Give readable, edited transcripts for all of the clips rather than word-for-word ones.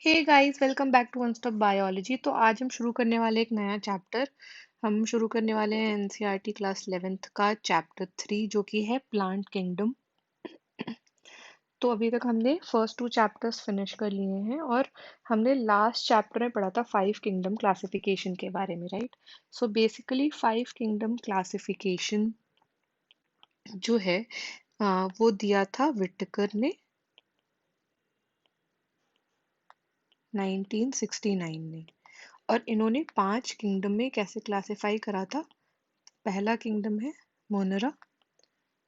Hey guys, welcome back to one stop biology. तो आज हम शुरू करने वाले एक नया चैप्टर। हम शुरू करने वाले हैं एनसीईआरटी क्लास 11th का चैप्टर 3 जो कि है प्लांट किंगडम। तो अभी तक हमने फर्स्ट 2 चैप्टर्स फिनिश कर लिए हैं और हमने लास्ट चैप्टर में पढ़ा था 5 किंगडम क्लासिफिकेशन के बारे में, right. So basically 5 kingdom classification जो है वो दिया था विटेकर ने 1969 में। और इन्होंने 5 किंगडम में कैसे क्लासिफाई करा था। पहला किंगडम है मोनरा,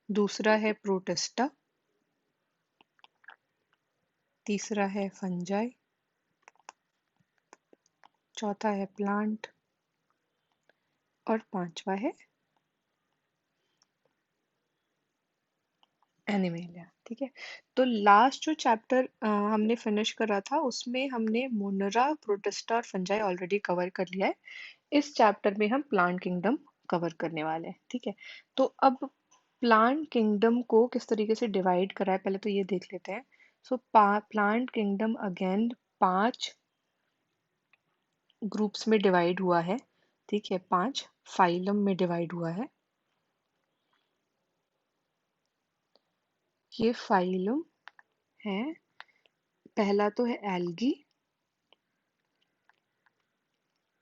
दूसरा है प्रोटिस्टा, तीसरा है फंजाई, चौथा है प्लांट और पांचवा है एनिमेलिया। ठीक है। तो लास्ट जो चैप्टर हमने फिनिश करा था उसमें हमने मोनरा, प्रोटिस्टा और फंजाई ऑलरेडी कवर कर लिया है। इस चैप्टर में हम प्लांट किंगडम कवर करने वाले हैं। ठीक है। तो अब प्लांट किंगडम को किस तरीके से डिवाइड करा है पहले तो ये देख लेते हैं। सो प्लांट किंगडम अगेन 5 ग्रुप्स में डिवाइड हुआ है। ठीक है, 5 फाइलम में डिवाइड हुआ है। ये फाइलम है, पहला तो है एल्गी,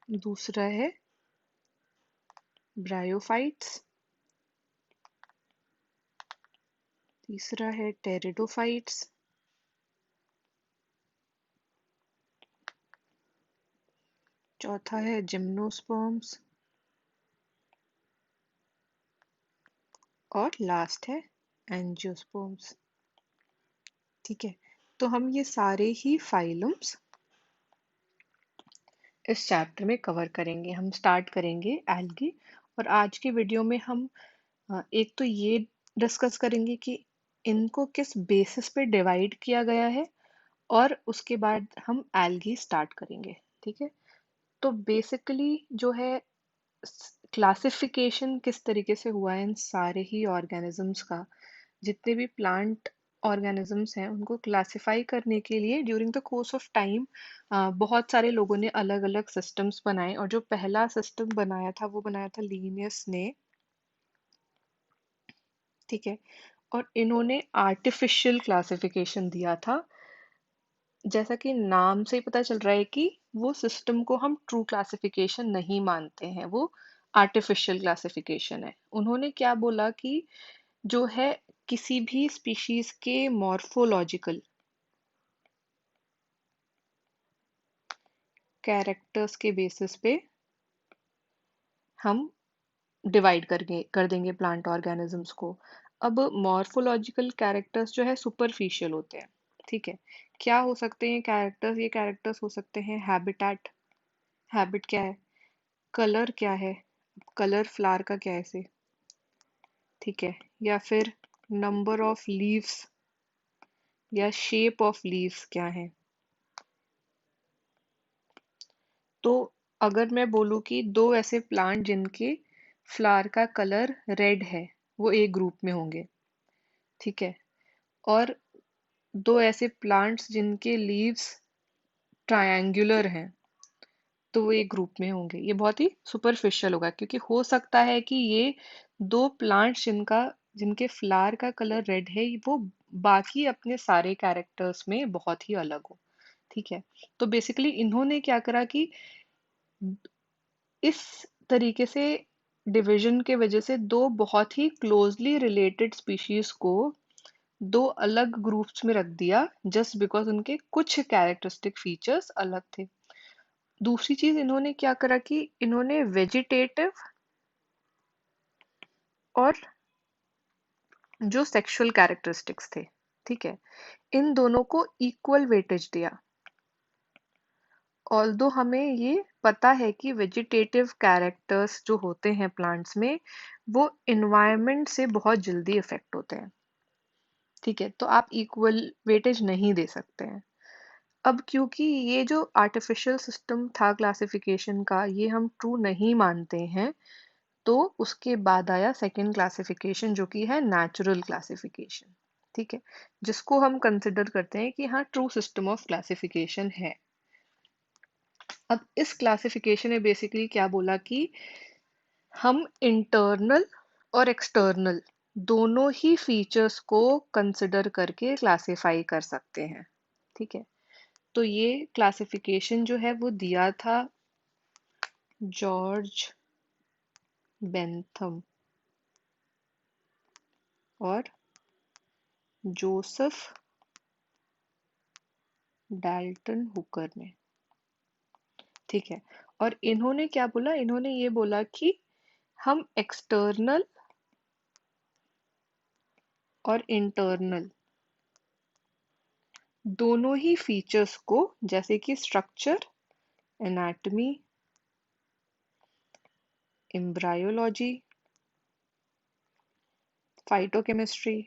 दूसरा है ब्रायोफाइट्स, तीसरा है टेरिडोफाइट्स, चौथा है जिम्नोस्पर्म्स और लास्ट है एंजियोस्पर्म्स। ठीक है। तो हम ये सारे ही फाइलम्स इस चैप्टर में कवर करेंगे। हम स्टार्ट करेंगे एल्गी और आज की वीडियो में हम एक तो ये डिस्कस करेंगे कि इनको किस बेसिस पे डिवाइड किया गया है और उसके बाद हम एल्गी स्टार्ट करेंगे। ठीक है। तो बेसिकली जो है क्लासिफिकेशन किस तरीके से हुआ है इन सारे ही ऑर्गेनिजम्स का, जितने भी प्लांट ऑर्गेनिजम्स हैं उनको क्लासिफाई करने के लिए during the course of time बहुत सारे लोगों ने अलग अलग सिस्टम्स बनाए। और जो पहला सिस्टम बनाया था वो बनाया था लिनियस ने। ठीक है। और इन्होंने आर्टिफिशियल क्लासिफिकेशन दिया था। जैसा कि नाम से ही पता चल रहा है कि वो सिस्टम को हम ट्रू क्लासिफिकेशन नहीं मानते हैं, वो आर्टिफिशियल क्लासिफिकेशन है। उन्होंने क्या बोला कि जो है किसी भी स्पीशीज के मॉर्फोलॉजिकल कैरेक्टर्स के बेसिस पे हम डिवाइड कर देंगे प्लांट ऑर्गेनिजम्स को। अब मॉर्फोलॉजिकल कैरेक्टर्स जो है सुपरफिशियल होते हैं। ठीक है। क्या हो सकते हैं कैरेक्टर्स? ये कैरेक्टर्स हो सकते हैं हैबिटेट। हैबिट क्या है? कलर क्या है? कलर फ्लावर का क्या है ऐसे। ठीक है। या फिर नंबर ऑफ लीव्स या शेप ऑफ लीव्स क्या है। तो अगर मैं बोलूँ कि दो ऐसे प्लांट जिनके फ्लावर का कलर रेड है वो एक ग्रुप में होंगे। ठीक है। और दो ऐसे प्लांट्स जिनके लीव्स ट्रायंगुलर हैं तो वो एक ग्रुप में होंगे। ये बहुत ही सुपरफिशियल होगा क्योंकि हो सकता है कि ये दो प्लांट्स जिनके फ्लावर का कलर रेड है वो बाकी अपने सारे कैरेक्टर्स में बहुत ही अलग हो। ठीक है। तो बेसिकली इन्होंने क्या करा कि इस तरीके से डिवीजन के वजह से दो बहुत ही क्लोजली रिलेटेड स्पीशीज को दो अलग ग्रुप्स में रख दिया जस्ट बिकॉज उनके कुछ कैरेक्टरिस्टिक फीचर्स अलग थे। दूसरी चीज इन्होंने क्या करा कि इन्होंने वेजिटेटिव और जो सेक्सुअल कैरेक्टरिस्टिक्स थे, ठीक है, इन दोनों को इक्वल वेटेज दिया। ऑल्दो हमें ये पता है कि वेजिटेटिव कैरेक्टर्स जो होते हैं प्लांट्स में वो इन्वायरमेंट से बहुत जल्दी इफेक्ट होते हैं। ठीक है। तो आप इक्वल वेटेज नहीं दे सकते हैं। अब क्योंकि ये जो आर्टिफिशियल सिस्टम था क्लासिफिकेशन का ये हम ट्रू नहीं मानते हैं तो उसके बाद आया सेकंड क्लासिफिकेशन जो कि है नेचुरल क्लासिफिकेशन। ठीक है। जिसको हम कंसिडर करते हैं कि हाँ ट्रू सिस्टम ऑफ क्लासिफिकेशन है। अब इस क्लासिफिकेशन में बेसिकली क्या बोला कि हम इंटरनल और एक्सटर्नल दोनों ही फीचर्स को कंसिडर करके क्लासिफाई कर सकते हैं। ठीक है, तो ये क्लासिफिकेशन जो है वो दिया था जॉर्ज बेंथम और जोसेफ डाल्टन हुकर ने। ठीक है, और इन्होंने क्या बोला, इन्होंने ये बोला कि हम एक्सटर्नल और इंटरनल दोनों ही फीचर्स को, जैसे कि स्ट्रक्चर, एनाटॉमी, एम्ब्रायोलॉजी, फाइटोकेमिस्ट्री,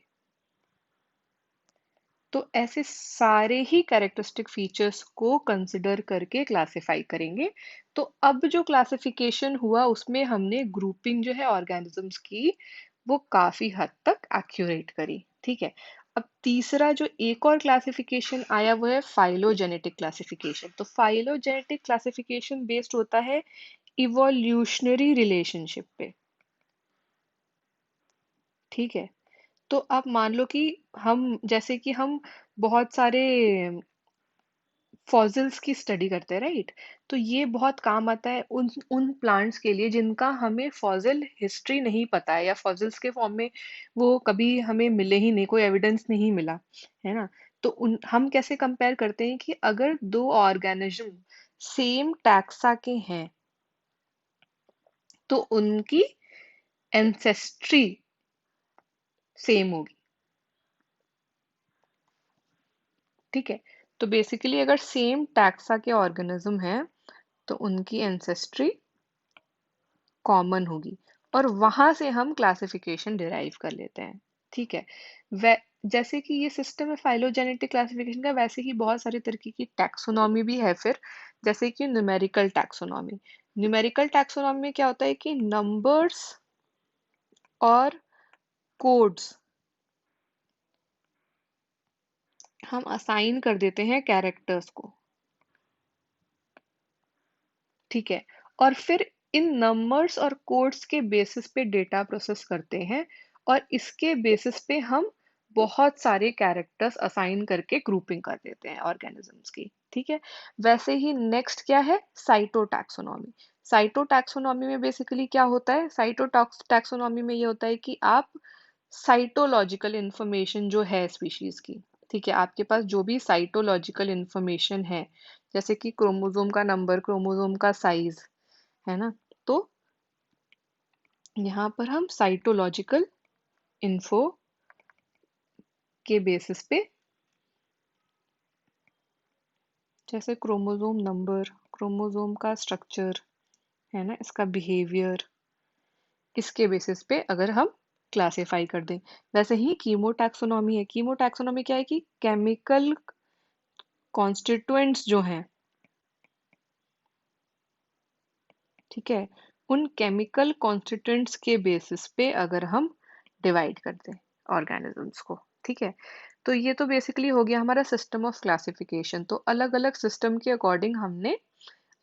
तो ऐसे सारे ही कैरेक्टरिस्टिक फीचर्स को कंसिडर करके क्लासिफाई करेंगे। तो अब जो क्लासिफिकेशन हुआ उसमें हमने ग्रुपिंग जो है ऑर्गेनिजम्स की वो काफी हद तक एक्यूरेट करी। ठीक है, अब तीसरा जो एक और क्लासिफिकेशन आया वो है फाइलोजेनेटिक क्लासिफिकेशन। तो फाइलोजेनेटिक क्लासिफिकेशन बेस्ड होता है इवोल्यूशनरी रिलेशनशिप पे। ठीक है, तो आप मान लो कि हम, जैसे कि हम बहुत सारे फॉसिल्स की स्टडी करते हैं, राइट? तो ये बहुत काम आता है उन उन प्लांट्स के लिए जिनका हमें फॉसिल हिस्ट्री नहीं पता है, या फॉसिल्स के फॉर्म में वो कभी हमें मिले ही नहीं, कोई एविडेंस नहीं मिला है ना। तो उन हम कैसे कंपेयर करते हैं कि अगर दो ऑर्गेनिज्म सेम टैक्सा के हैं तो उनकी एंसेस्ट्री सेम होगी। ठीक है, तो बेसिकली अगर सेम टैक्सा के ऑर्गेनिज्म हैं तो उनकी एंसेस्ट्री कॉमन होगी, और वहां से हम क्लासिफिकेशन डिराइव कर लेते हैं। ठीक है, वै जैसे कि ये सिस्टम है फाइलोजेनेटिक क्लासिफिकेशन का, वैसे ही बहुत सारे तरीके की टैक्सोनॉमी भी है फिर, जैसे कि न्यूमेरिकल टैक्सोनॉमी। न्यूमेरिकल टैक्सोनॉमी में क्या होता है कि नंबर्स और कोड्स हम असाइन कर देते हैं कैरेक्टर्स को। ठीक है, और फिर इन नंबर्स और कोड्स के बेसिस पे डेटा प्रोसेस करते हैं, और इसके बेसिस पे हम बहुत सारे कैरेक्टर्स असाइन करके ग्रुपिंग कर देते हैं ऑर्गेनिजम्स की। ठीक है, वैसे ही नेक्स्ट क्या है, साइटोटैक्सोनॉमी। साइटोटैक्सोनॉमी में बेसिकली क्या होता है, साइटोटैक्सोनॉमी में ये होता है कि आप साइटोलॉजिकल इंफॉर्मेशन जो है स्पीशीज की, ठीक है, आपके पास जो भी साइटोलॉजिकल इंफॉर्मेशन है, जैसे कि क्रोमोसोम का नंबर, क्रोमोसोम का साइज, है ना, तो यहाँ पर हम साइटोलॉजिकल इन्फो के बेसिस पे, जैसे क्रोमोसोम नंबर, क्रोमोसोम का स्ट्रक्चर, है ना, इसका बिहेवियर, इसके बेसिस पे अगर हम क्लासिफाई कर दें। वैसे ही कीमोटैक्सोनॉमी है। कीमोटैक्सोनॉमी क्या है कि केमिकल कॉन्स्टिट्यूएंट्स जो हैं, ठीक है, उन केमिकल कॉन्स्टिट्यूएंट्स के बेसिस पे अगर हम डिवाइड कर दें ऑर्गेनिजम्स को। ठीक है, तो ये तो बेसिकली हो गया हमारा सिस्टम ऑफ क्लासिफिकेशन। तो अलग अलग सिस्टम के अकॉर्डिंग हमने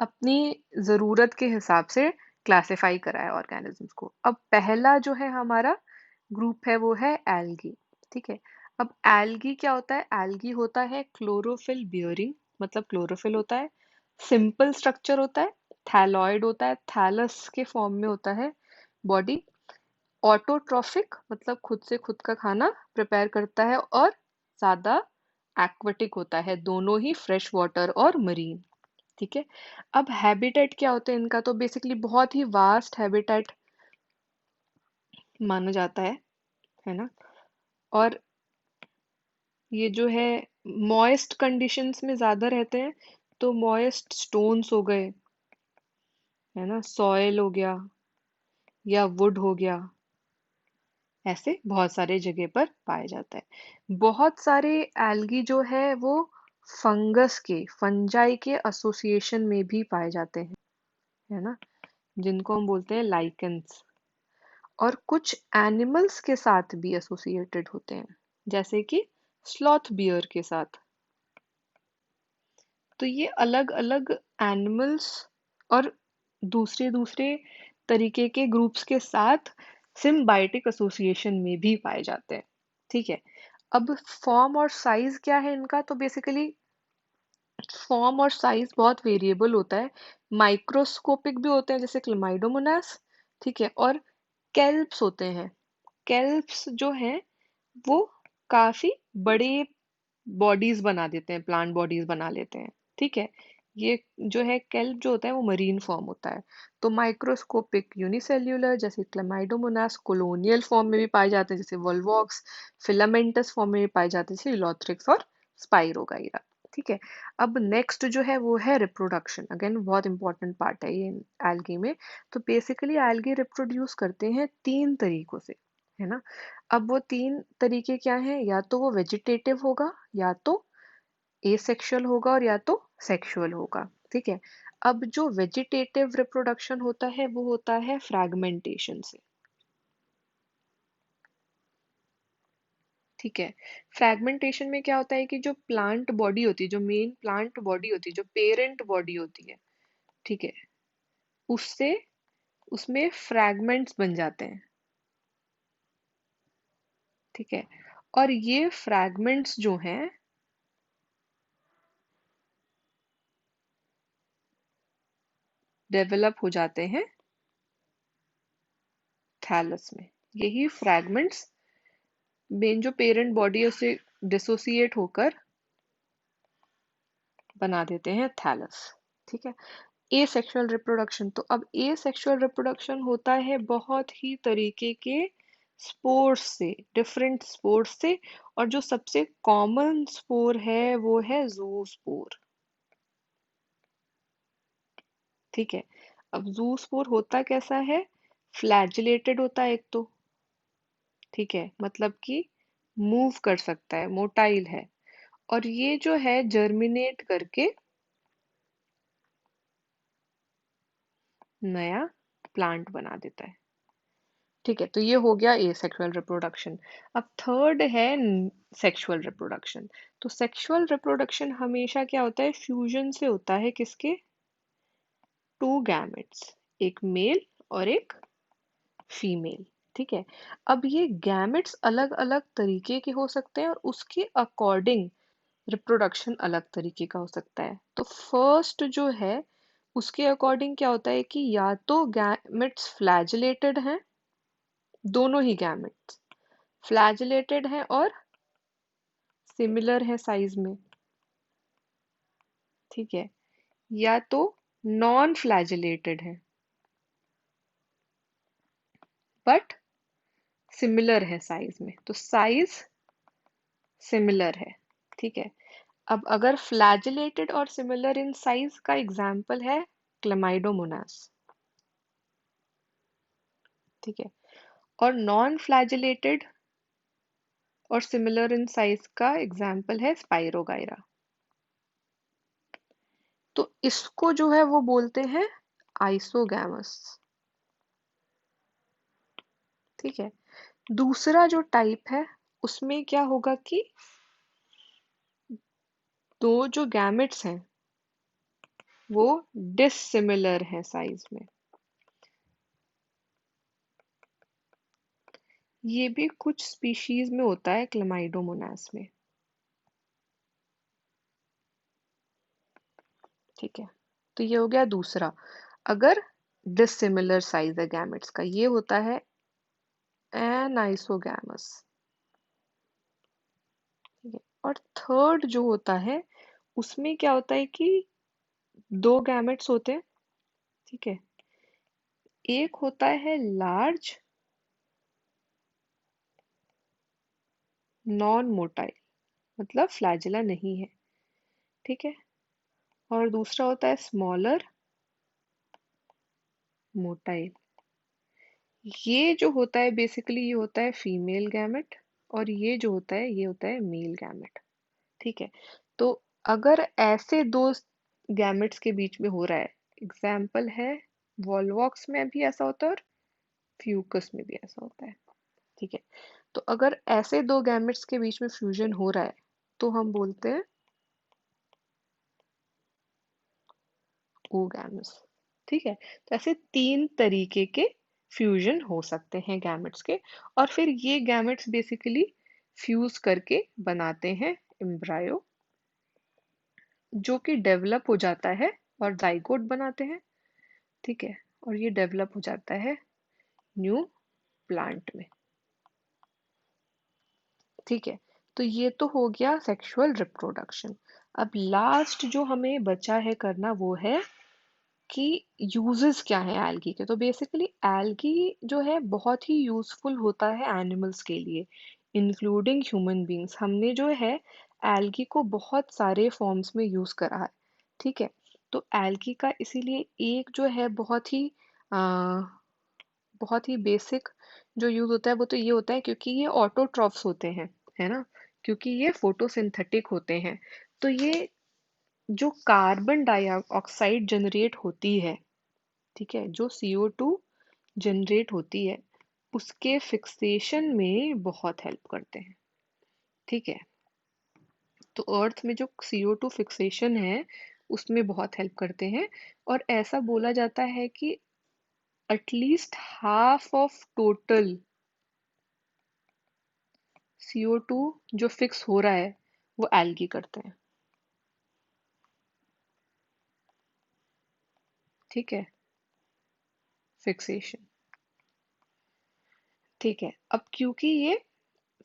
अपनी ज़रूरत के हिसाब से क्लासिफाई करा है ऑर्गेनिजम्स को। अब पहला जो है हमारा ग्रुप है वो है एल्गी। ठीक है, अब एल्गी क्या होता है, एल्गी होता है क्लोरोफिल बियरिंग, मतलब क्लोरोफिल होता है, सिंपल स्ट्रक्चर होता है, थैलॉइड होता है, थैलस के फॉर्म में होता है बॉडी, ऑटोट्रॉफिक मतलब खुद से खुद का खाना प्रिपेयर करता है, और ज्यादा एक्वेटिक होता है, दोनों ही फ्रेश वाटर और मरीन। ठीक है, अब हैबिटेट क्या होता है इनका, तो बेसिकली बहुत ही वास्ट हैबिटेट माना जाता है ना, और ये जो है मॉइस्ट कंडीशंस में ज्यादा रहते हैं, तो मॉइस्ट स्टोन्स हो गए, है ना, सॉयल हो गया या वुड हो गया, ऐसे बहुत सारे जगह पर पाया जाता है। बहुत सारे एल्गी जो है वो फंगस के, फंजाई के एसोसिएशन में भी पाए जाते हैं, है ना, जिनको हम बोलते हैं लाइकेंस, और कुछ एनिमल्स के साथ भी एसोसिएटेड होते हैं, जैसे कि स्लॉथ बियर के साथ। तो ये अलग अलग एनिमल्स और दूसरे दूसरे तरीके के ग्रुप्स के साथ सिम्बायोटिक एसोसिएशन में भी पाए जाते हैं। ठीक है। अब फॉर्म और साइज क्या है इनका, तो बेसिकली फॉर्म और साइज बहुत वेरिएबल होता है। माइक्रोस्कोपिक भी होते हैं जैसे क्लमाइडोमोनास, ठीक है, और केल्प्स होते हैं। केल्प्स जो हैं वो काफी बड़े बॉडीज बना देते हैं, प्लांट बॉडीज बना लेते हैं। ठीक है। ये जो है केल्प जो होता है वो मरीन फॉर्म होता है। तो माइक्रोस्कोपिक यूनिसेल्यूलर जैसे क्लेमाइडोमोनास कोलोनियल फॉर्म में भी पाए जाते हैं जैसे वोल्वॉक्स, फिलामेंटस फॉर्म में भी पाए जाते हैं जैसे इलोथ्रिक्स और स्पाइरोगाइरा। ठीक है। अब नेक्स्ट जो है वो है रिप्रोडक्शन। अगेन बहुत इंपॉर्टेंट पार्ट है ये एल्गी में। तो बेसिकली एल्गी रिप्रोड्यूस करते हैं तीन तरीकों से, है ना। अब वो तीन तरीके क्या हैं, या तो वो वेजिटेटिव होगा, या तो एसेक्सुअल होगा, और या तो सेक्सुअल होगा। ठीक है। अब जो वेजिटेटिव रिप्रोडक्शन होता है वो होता है फ्रैगमेंटेशन से। ठीक है। फ्रैगमेंटेशन में क्या होता है कि जो प्लांट बॉडी होती है, जो मेन प्लांट बॉडी होती है, जो पेरेंट बॉडी होती है, ठीक है, उससे उसमें फ्रैगमेंट्स बन जाते हैं। ठीक है। और ये फ्रैगमेंट्स जो हैं डेवलप हो जाते हैं थैलस में। यही फ्रैगमेंट्स मेन जो पेरेंट बॉडी है उससे डिसोसिएट होकर बना देते हैं थैलस। ठीक है। ए सेक्सुअल रिप्रोडक्शन, तो अब ए सेक्सुअल रिप्रोडक्शन होता है बहुत ही तरीके के स्पोर्स से, डिफरेंट स्पोर्स से, और जो सबसे कॉमन स्पोर है वो है जूस्पोर। ठीक है। अब जूस्पोर होता कैसा है, फ्लैजिलेटेड होता है एक तो, ठीक है, मतलब कि मूव कर सकता है, मोटाइल है, और ये जो है जर्मिनेट करके नया प्लांट बना देता है। ठीक है। तो ये हो गया ए सेक्सुअल रिप्रोडक्शन। अब थर्ड है सेक्सुअल रिप्रोडक्शन। तो सेक्सुअल रिप्रोडक्शन हमेशा क्या होता है, फ्यूजन से होता है किसके, टू गैमेट्स, एक मेल और एक फीमेल। ठीक है। अब ये गैमेट्स अलग अलग तरीके के हो सकते हैं और उसके अकॉर्डिंग रिप्रोडक्शन अलग तरीके का हो सकता है। तो फर्स्ट जो है उसके अकॉर्डिंग क्या होता है कि या तो गैमेट्स फ्लैजिलेटेड हैं, दोनों ही गैमेट्स फ्लैजिलेटेड हैं और सिमिलर है साइज में। ठीक है। या तो नॉन फ्लैजिलेटेड है बट सिमिलर है साइज में, तो साइज सिमिलर है। ठीक है। अब अगर फ्लैजिलेटेड और सिमिलर इन साइज का एग्जाम्पल है क्लेमाइडोमोनास। ठीक है। और नॉन फ्लैजिलेटेड और सिमिलर इन साइज का एग्जाम्पल है स्पाइरोगाइरा। तो इसको जो है वो बोलते हैं आइसोगैमस। ठीक है। दूसरा जो टाइप है उसमें क्या होगा कि दो जो गैमेट्स हैं वो डिसिमिलर हैं साइज में। ये भी कुछ स्पीशीज में होता है क्लेमाइडोमोनास में। ठीक है। तो ये हो गया दूसरा, अगर डिसिमिलर साइज है गैमेट्स का, ये होता है एनाइसोगैमस। ठीक है। और थर्ड जो होता है उसमें क्या होता है कि दो गैमेट्स होते हैं। ठीक है। एक होता है लार्ज नॉन मोटाइल, मतलब फ्लैजिला नहीं है। ठीक है। और दूसरा होता है स्मॉलर मोटाइल। ये जो होता है बेसिकली ये होता है फीमेल गैमेट, और ये जो होता है ये होता है मेल गैमेट। ठीक है। तो अगर ऐसे दो गैमेट्स के बीच में हो रहा है, एग्जाम्पल है वॉल्वॉक्स में भी ऐसा होता है और फ्यूकस में भी ऐसा होता है। ठीक है। तो अगर ऐसे दो गैमेट्स के बीच में फ्यूजन हो रहा है तो हम बोलते हैं oogamous। ठीक है, तो ऐसे 3 तरीके के फ्यूजन हो सकते हैं गैमेट्स के, और फिर ये गैमेट्स बेसिकली फ्यूज करके बनाते हैं एम्ब्रायो, जो कि डेवलप हो जाता है और जाइगोट बनाते हैं। ठीक है, और ये डेवलप हो जाता है न्यू प्लांट में। ठीक है, तो ये तो हो गया सेक्सुअल रिप्रोडक्शन। अब लास्ट जो हमें बचा है करना वो है कि यूजेस क्या है एल्गी के। तो बेसिकली एल्गी जो है बहुत ही यूजफुल होता है एनिमल्स के लिए, इंक्लूडिंग ह्यूमन बींग्स। हमने जो है एल्गी को बहुत सारे फॉर्म्स में यूज करा है। ठीक है, तो एल्गी का इसीलिए एक जो है बहुत ही बेसिक जो यूज होता है वो तो ये होता है क्योंकि ये ऑटोट्रॉफ्स होते हैं, है ना, क्योंकि ये फोटोसिंथेटिक होते हैं। तो ये जो कार्बन डाइऑक्साइड जनरेट होती है, ठीक है, जो CO2 जनरेट होती है, उसके फिक्सेशन में बहुत हेल्प करते हैं। ठीक है, तो अर्थ में जो CO2 फिक्सेशन है उसमें बहुत हेल्प करते हैं। और ऐसा बोला जाता है कि at least half of total CO2 जो फिक्स हो रहा है वो एल्गी करते हैं। ठीक है, फिक्सेशन। ठीक है, अब क्योंकि ये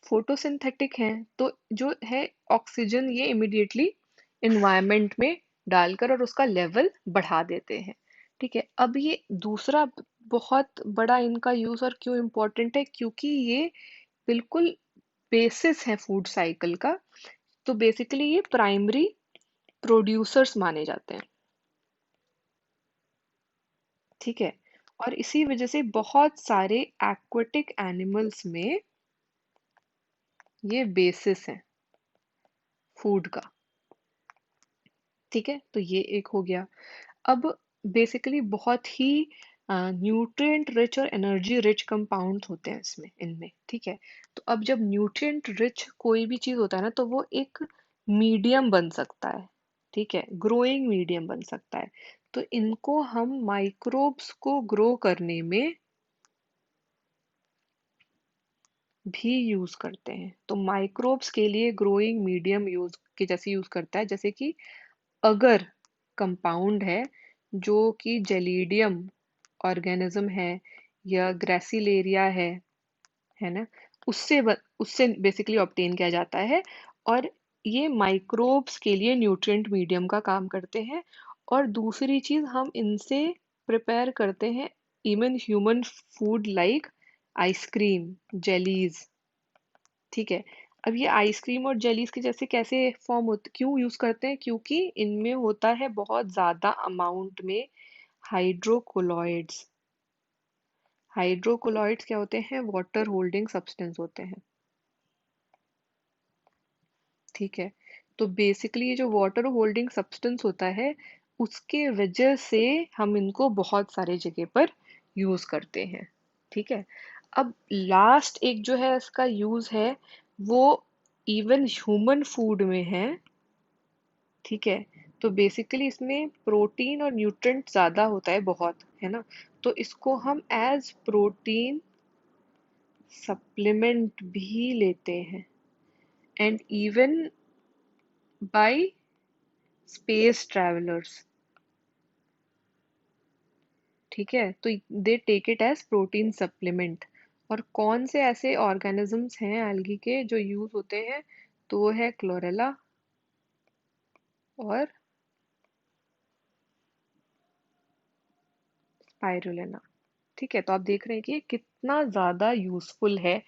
फोटोसिंथेटिक हैं तो जो है ऑक्सीजन ये इमिडिएटली इन्वायरमेंट में डालकर और उसका लेवल बढ़ा देते हैं। ठीक है, अब ये दूसरा बहुत बड़ा इनका यूज और क्यों इम्पोर्टेंट है, क्योंकि ये बिल्कुल बेसिस है फूड साइकिल का। तो बेसिकली ये प्राइमरी प्रोड्यूसर्स माने जाते हैं। ठीक है, और इसी वजह से बहुत सारे एक्वेटिक एनिमल्स में ये बेसिस है फूड का। ठीक है, तो ये एक हो गया। अब बेसिकली बहुत ही न्यूट्रिएंट रिच और एनर्जी रिच कंपाउंड्स होते हैं इसमें इनमें। ठीक है, तो अब जब न्यूट्रिएंट रिच कोई भी चीज़ होता है ना तो वो एक मीडियम बन सकता है। ठीक है, ग्रोइंग मीडियम बन सकता है। तो इनको हम माइक्रोब्स को ग्रो करने में भी यूज करते हैं। तो माइक्रोब्स के लिए ग्रोइंग मीडियम यूज के जैसे यूज करता है, जैसे कि अगर कंपाउंड है जो कि जेलीडियम ऑर्गेनिज्म है या ग्रेसिलेरिया है ना, उससे बेसिकली ऑब्टेन किया जाता है। और ये माइक्रोब्स के लिए न्यूट्रिएंट मीडियम का काम करते हैं। और दूसरी चीज हम इनसे प्रिपेयर करते हैं even human food like ice cream, jellies. ठीक है, अब ये आइसक्रीम और जेलीज के जैसे कैसे फॉर्म होते, क्यों यूज करते हैं, क्योंकि इनमें होता है बहुत ज्यादा अमाउंट में हाइड्रोकोलॉइड्स। हाइड्रोकोलॉइड्स क्या होते हैं, वाटर होल्डिंग सब्सटेंस होते हैं। ठीक है, तो बेसिकली ये जो वाटर होल्डिंग सब्सटेंस होता है उसके वजह से हम इनको बहुत सारे जगह पर यूज करते हैं। ठीक है, अब लास्ट एक जो है इसका यूज है वो इवन ह्यूमन फूड में है। ठीक है, तो बेसिकली इसमें प्रोटीन और न्यूट्रिएंट ज़्यादा होता है बहुत, है ना, तो इसको हम एज प्रोटीन सप्लीमेंट भी लेते हैं, and even by space travellers. ठीक है, तो they take it as protein supplement. और कौन से ऐसे ऑर्गेनिजम्स हैं एल्गी के जो यूज होते हैं, तो वो है क्लोरेला और स्पाइरुलिना। ठीक है, तो आप देख रहे हैं कि ये कितना ज़्यादा यूजफुल है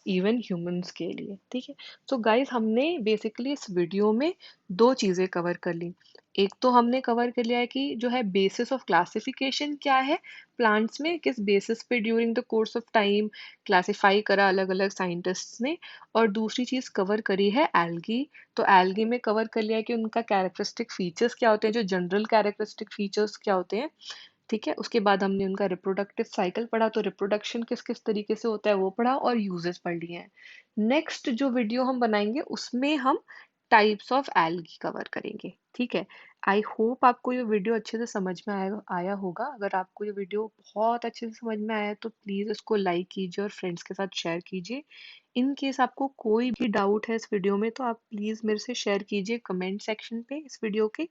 इवन ह्यूमंस के लिए। ठीक है, सो गाइस हमने बेसिकली इस वीडियो में दो चीज़ें कवर कर ली। एक तो हमने कवर कर लिया है कि जो है बेसिस ऑफ क्लासिफिकेशन क्या है प्लांट्स में, किस बेसिस पे during the course of time classify करा अलग अलग साइंटिस्ट्स ने। और दूसरी चीज़ कवर करी है एल्गी। तो एल्गी में कवर कर लिया है कि उनका कैरेक्टरिस्टिक फीचर्स क्या होते हैं, जो जनरल कैरेक्टरिस्टिक फीचर्स क्या होते हैं। ठीक है, उसके बाद हमने उनका रिप्रोडक्टिव साइकिल पढ़ा, तो रिप्रोडक्शन किस किस तरीके से होता है वो पढ़ा और यूजेस पढ़ लिए हैं। नेक्स्ट जो वीडियो हम बनाएंगे उसमें हम टाइप्स ऑफ एल्गी कवर करेंगे। ठीक है, आई होप आपको ये वीडियो अच्छे से समझ में आया आया होगा। अगर आपको ये वीडियो बहुत अच्छे से समझ में आया है तो प्लीज़ इसको लाइक कीजिए और फ्रेंड्स के साथ शेयर कीजिए। इन केस आपको कोई भी डाउट है इस वीडियो में तो आप प्लीज़ मेरे से शेयर कीजिए कमेंट सेक्शन पे इस वीडियो के,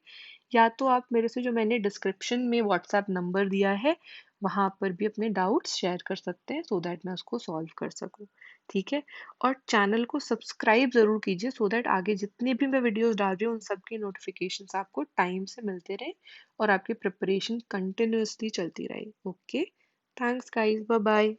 या तो आप मेरे से जो मैंने डिस्क्रिप्शन में व्हाट्सएप नंबर दिया है वहाँ पर भी अपने डाउट्स शेयर कर सकते हैं सो दैट मैं उसको सॉल्व कर सकूँ। ठीक है, और चैनल को सब्सक्राइब ज़रूर कीजिए सो दैट आगे जितने भी मैं वीडियोस डाल रही हूँ उन सब की नोटिफिकेशंस आपको टाइम से मिलते रहे और आपकी प्रिपरेशन कंटिन्यूअसली चलती रहे। Okay, thanks guys, bye bye.